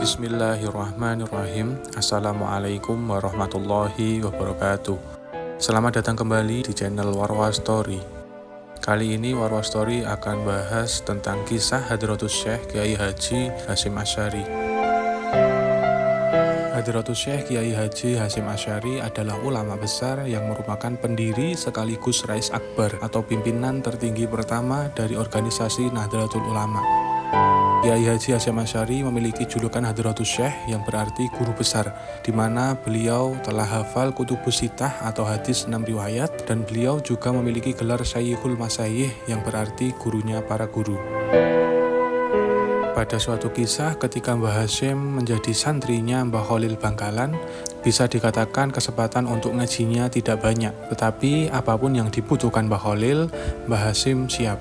Bismillahirrahmanirrahim. Assalamualaikum warahmatullahi wabarakatuh. Selamat datang kembali di channel Warwa Story. Kali ini Warwa Story akan bahas tentang kisah Hadratus Syekh Kiai Haji Hasyim Asy'ari. Hadratus Syekh Kiai Haji Hasyim Asy'ari adalah ulama besar yang merupakan pendiri sekaligus Rais Akbar atau pimpinan tertinggi pertama dari organisasi Nahdlatul Ulama. Kiai Haji Hasyim Asy'ari memiliki julukan Hadratus Syekh yang berarti guru besar, di mana beliau telah hafal Kutubus Sittah atau hadis 6 riwayat, dan beliau juga memiliki gelar Syayikhul Masyayikh yang berarti gurunya para guru. Pada suatu kisah ketika Mbah Hasyim menjadi santrinya Mbah Khalil Bangkalan, bisa dikatakan kesempatan untuk ngajinya tidak banyak, tetapi apapun yang dibutuhkan Mbah Khalil, Mbah Hasyim siap.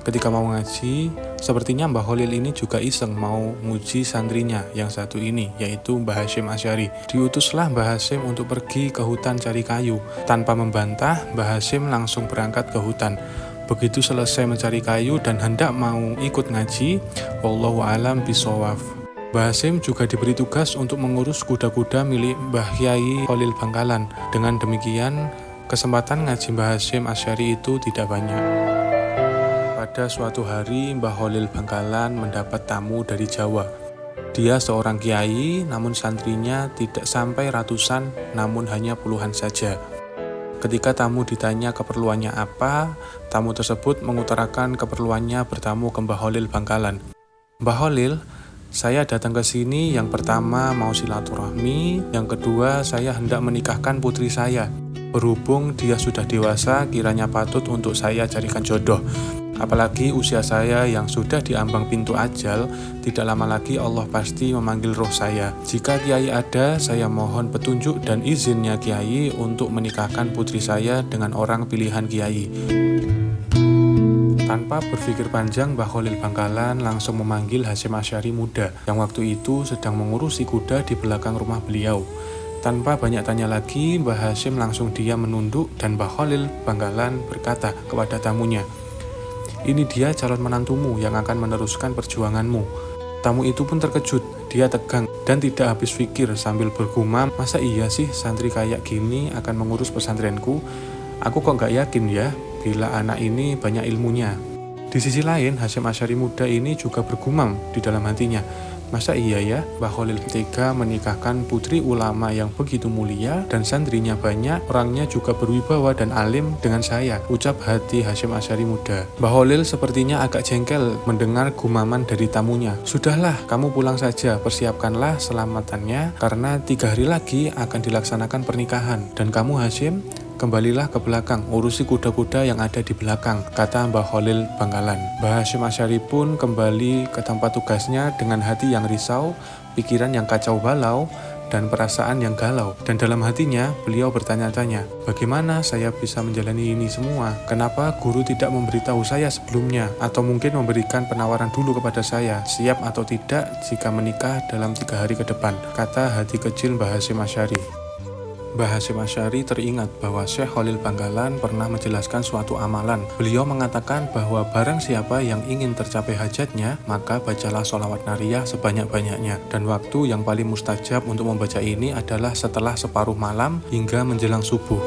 Ketika mau ngaji, sepertinya Mbah Khalil ini juga iseng mau nguji santrinya yang satu ini, yaitu Mbah Hasyim Asy'ari. Diutuslah Mbah Hasyim untuk pergi ke hutan cari kayu. Tanpa membantah, Mbah Hasyim langsung berangkat ke hutan. Begitu selesai mencari kayu dan hendak mau ikut ngaji, wallahu a'lam bishawab, Mbah Hasyim juga diberi tugas untuk mengurus kuda-kuda milik Mbah Kyai Khalil Bangkalan. Dengan demikian, kesempatan ngaji Mbah Hasyim Asy'ari itu tidak banyak. Pada suatu hari, Mbah Khalil Bangkalan mendapat tamu dari Jawa. Dia seorang kiai, namun santrinya tidak sampai ratusan, namun hanya puluhan saja. Ketika tamu ditanya keperluannya apa, tamu tersebut mengutarakan keperluannya bertamu ke Mbah Khalil Bangkalan. Mbah Khalil, saya datang ke sini yang pertama mau silaturahmi, yang kedua saya hendak menikahkan putri saya. Berhubung dia sudah dewasa, kiranya patut untuk saya carikan jodoh. Apalagi usia saya yang sudah diambang pintu ajal, tidak lama lagi Allah pasti memanggil roh saya. Jika Kiai ada, saya mohon petunjuk dan izinnya Kiai untuk menikahkan putri saya dengan orang pilihan Kiai. Tanpa berpikir panjang, Mbah Khalil Bangkalan langsung memanggil Hasyim Asy'ari muda, yang waktu itu sedang mengurusi kuda di belakang rumah beliau. Tanpa banyak tanya lagi, Mbah Hasyim langsung diam menunduk dan Mbah Khalil Bangkalan berkata kepada tamunya, "Ini dia calon menantumu yang akan meneruskan perjuanganmu." Tamu itu pun terkejut, dia tegang dan tidak habis pikir sambil bergumam, "Masa iya sih santri kayak gini akan mengurus pesantrenku? Aku kok gak yakin ya, bila anak ini banyak ilmunya." Di sisi lain, Hasyim Asy'ari muda ini juga bergumam di dalam hatinya, "Masa iya ya, Mbah Khalil tega menikahkan putri ulama yang begitu mulia dan santrinya banyak, orangnya juga berwibawa dan alim dengan saya," ucap hati Hasyim Asy'ari muda. Mbah Khalil sepertinya agak jengkel mendengar gumaman dari tamunya. "Sudahlah, kamu pulang saja, persiapkanlah selamatannya, karena 3 hari lagi akan dilaksanakan pernikahan. Dan kamu Hasyim, kembalilah ke belakang, urusi kuda-kuda yang ada di belakang," kata Mbah Khalil Bangkalan. Mbah Hasyim Asy'ari pun kembali ke tempat tugasnya dengan hati yang risau, pikiran yang kacau balau, dan perasaan yang galau. Dan dalam hatinya, beliau bertanya-tanya, "Bagaimana saya bisa menjalani ini semua? Kenapa guru tidak memberitahu saya sebelumnya? Atau mungkin memberikan penawaran dulu kepada saya, siap atau tidak jika menikah dalam 3 hari ke depan?" kata hati kecil Mbah Hasyim Asy'ari. Mbah Hasyim Asy'ari teringat bahwa Syekh Khalil Bangkalan pernah menjelaskan suatu amalan. Beliau mengatakan bahwa barang siapa yang ingin tercapai hajatnya, maka bacalah sholawat nariyah sebanyak-banyaknya. Dan waktu yang paling mustajab untuk membaca ini adalah setelah separuh malam hingga menjelang subuh.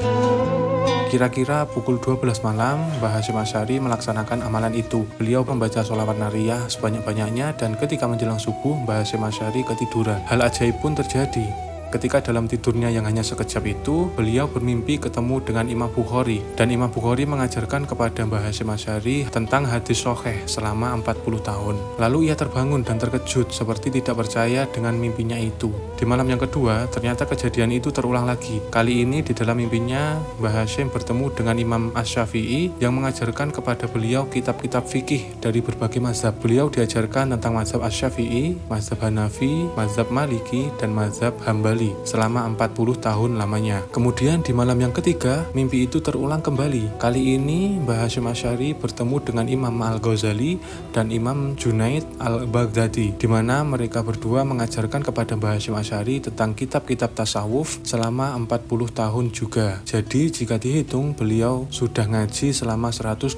Kira-kira pukul 12 malam, Mbah Hasyim Asy'ari melaksanakan amalan itu. Beliau membaca sholawat nariyah sebanyak-banyaknya dan ketika menjelang subuh, Mbah Hasyim Asy'ari ketiduran. Hal ajaib pun terjadi. Ketika dalam tidurnya yang hanya sekejap itu, beliau bermimpi ketemu dengan Imam Bukhari, dan Imam Bukhari mengajarkan kepada Mbah Hasyim Asy'ari tentang hadis shahih selama 40 tahun. Lalu ia terbangun dan terkejut seperti tidak percaya dengan mimpinya itu. Di malam yang kedua, ternyata kejadian itu terulang lagi. Kali ini di dalam mimpinya, Mbah Hasyim bertemu dengan Imam Asy-Syafi'i yang mengajarkan kepada beliau kitab-kitab fikih dari berbagai mazhab. Beliau diajarkan tentang mazhab Asy-Syafi'i, mazhab Hanafi, mazhab Maliki, dan mazhab Hambali. kembali selama 40 tahun lamanya. Kemudian di malam yang ketiga, mimpi itu terulang kembali. Kali ini Mbah Hasyim Asy'ari bertemu dengan Imam Al-Ghazali dan Imam Junaid Al-Baghdadi, di mana mereka berdua mengajarkan kepada Mbah Hasyim Asy'ari tentang kitab-kitab tasawuf selama 40 tahun juga. Jadi jika dihitung, beliau sudah ngaji selama 120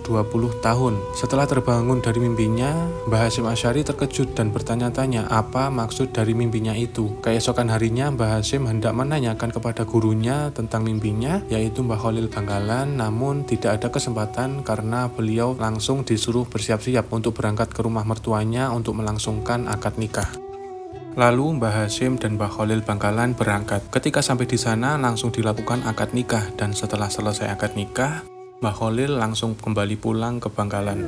tahun. Setelah terbangun dari mimpinya, Mbah Hasyim Asy'ari terkejut dan bertanya-tanya apa maksud dari mimpinya itu. Keesokan harinya Mbah Hasyim hendak menanyakan kepada gurunya tentang mimpinya, yaitu Mbah Khalil Bangkalan, namun tidak ada kesempatan karena beliau langsung disuruh bersiap-siap untuk berangkat ke rumah mertuanya untuk melangsungkan akad nikah. Lalu Mbah Hasyim dan Mbah Khalil Bangkalan berangkat. Ketika sampai di sana langsung dilakukan akad nikah, dan setelah selesai akad nikah, Mbah Khalil langsung kembali pulang ke Bangkalan.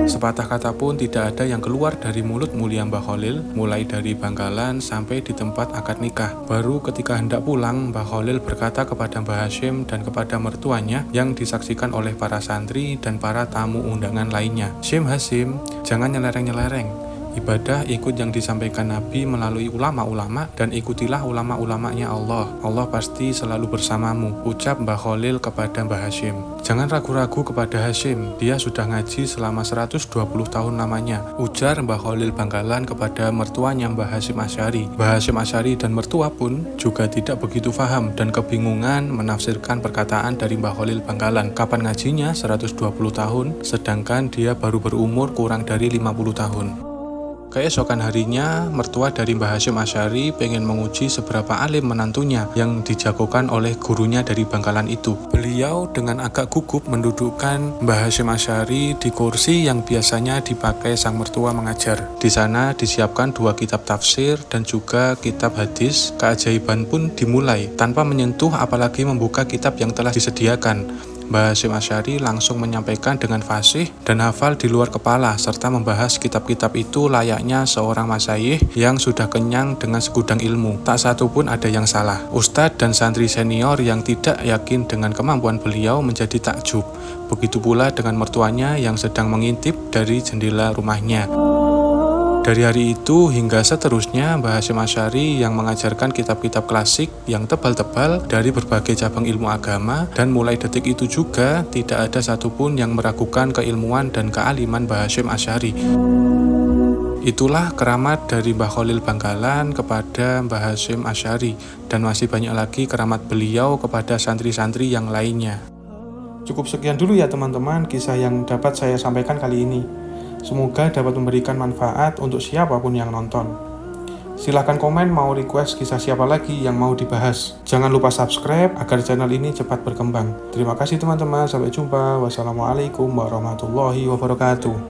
Sepatah kata pun tidak ada yang keluar dari mulut mulia Mbah Khalil, mulai dari Bangkalan sampai di tempat akad nikah. Baru ketika hendak pulang, Mbah Khalil berkata kepada Mbah Hasyim dan kepada mertuanya yang disaksikan oleh para santri dan para tamu undangan lainnya, "Syim Hasyim, jangan nyelereng-nyelereng. Ibadah ikut yang disampaikan Nabi melalui ulama-ulama dan ikutilah ulama-ulamanya Allah. Allah pasti selalu bersamamu," ucap Mbah Khalil kepada Mbah Hasyim. "Jangan ragu-ragu kepada Hasyim, dia sudah ngaji selama 120 tahun lamanya," ujar Mbah Khalil Bangkalan kepada mertuanya Mbah Hasyim Asy'ari. Mbah Hasyim Asy'ari dan mertua pun juga tidak begitu paham dan kebingungan menafsirkan perkataan dari Mbah Khalil Bangkalan. Kapan ngajinya 120 tahun, sedangkan dia baru berumur kurang dari 50 tahun. Keesokan harinya, mertua dari Mbah Hasyim Asy'ari pengen menguji seberapa alim menantunya yang dijagokan oleh gurunya dari Bangkalan itu. Beliau dengan agak gugup mendudukkan Mbah Hasyim Asy'ari di kursi yang biasanya dipakai sang mertua mengajar. Di sana disiapkan 2 kitab tafsir dan juga kitab hadis. Keajaiban pun dimulai tanpa menyentuh apalagi membuka kitab yang telah disediakan. Mbah Hasyim Asy'ari langsung menyampaikan dengan fasih dan hafal di luar kepala serta membahas kitab-kitab itu layaknya seorang masyayikh yang sudah kenyang dengan segudang ilmu. Tak satu pun ada yang salah. Ustadz dan santri senior yang tidak yakin dengan kemampuan beliau menjadi takjub. Begitu pula dengan mertuanya yang sedang mengintip dari jendela rumahnya. Dari hari itu hingga seterusnya, Mbah Hasyim Asy'ari yang mengajarkan kitab-kitab klasik yang tebal-tebal dari berbagai cabang ilmu agama, dan mulai detik itu juga tidak ada satupun yang meragukan keilmuan dan kealiman Mbah Hasyim Asy'ari. Itulah keramat dari Mbah Khalil Bangkalan kepada Mbah Hasyim Asy'ari, dan masih banyak lagi keramat beliau kepada santri-santri yang lainnya. Cukup sekian dulu ya teman-teman kisah yang dapat saya sampaikan kali ini. Semoga dapat memberikan manfaat untuk siapapun yang nonton. Silahkan komen mau request kisah siapa lagi yang mau dibahas. Jangan lupa subscribe agar channel ini cepat berkembang. Terima kasih teman-teman, sampai jumpa. Wassalamualaikum warahmatullahi wabarakatuh.